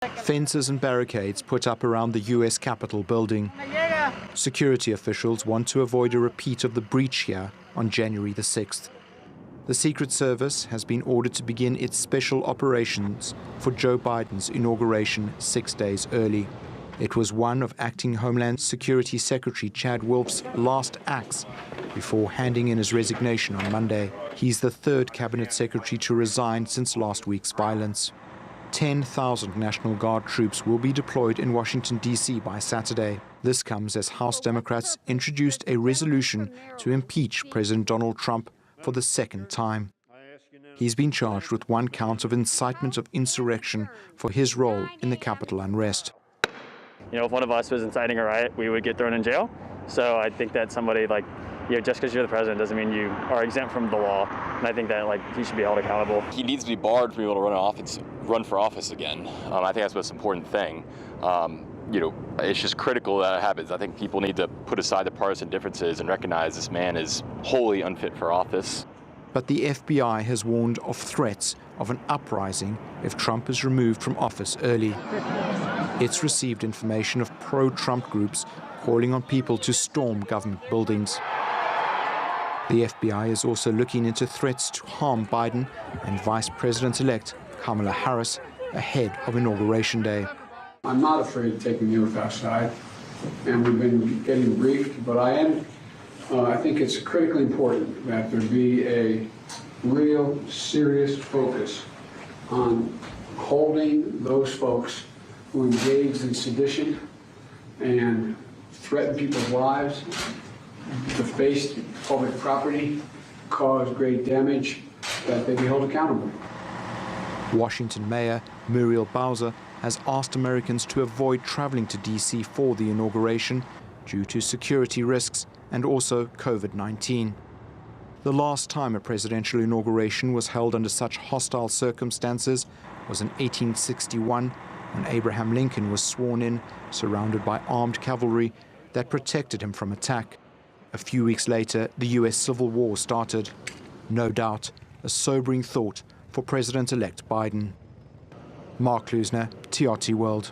Fences and barricades put up around the U.S. Capitol building. Security officials want to avoid a repeat of the breach here on January the 6th. The Secret Service has been ordered to begin its special operations for Joe Biden's inauguration 6 days early. It was one of Acting Homeland Security Secretary Chad Wolf's last acts before handing in his resignation on Monday. He's the third cabinet secretary to resign since last week's violence. 10,000 National Guard troops will be deployed in Washington, D.C. by Saturday. This comes as House Democrats introduced a resolution to impeach President Donald Trump for the second time. He's been charged with one count of incitement of insurrection for his role in the Capitol unrest. You know, if one of us was inciting a riot, we would get thrown in jail. So I think that somebody just because you're the president doesn't mean you are exempt from the law. And I think that he should be held accountable. He needs to be barred from being able to run for office again. I think that's the most important thing. It's just critical that it happens. I think people need to put aside the partisan differences and recognize this man is wholly unfit for office. But the FBI has warned of threats of an uprising if Trump is removed from office early. It's received information of pro-Trump groups calling on people to storm government buildings. The FBI is also looking into threats to harm Biden and Vice President-elect Kamala Harris ahead of Inauguration Day. I'm not afraid of taking the oath outside, and we've been getting briefed, but I think it's critically important that there be a real serious focus on holding those folks who engaged in sedition and threaten people's lives, defaced public property, caused great damage, that they be held accountable. Washington Mayor Muriel Bowser has asked Americans to avoid traveling to D.C. for the inauguration due to security risks and also COVID-19. The last time a presidential inauguration was held under such hostile circumstances was in 1861, when Abraham Lincoln was sworn in, surrounded by armed cavalry that protected him from attack. A few weeks later, the U.S. Civil War started. No doubt, a sobering thought for President-elect Biden. Mark Klusner, TRT World.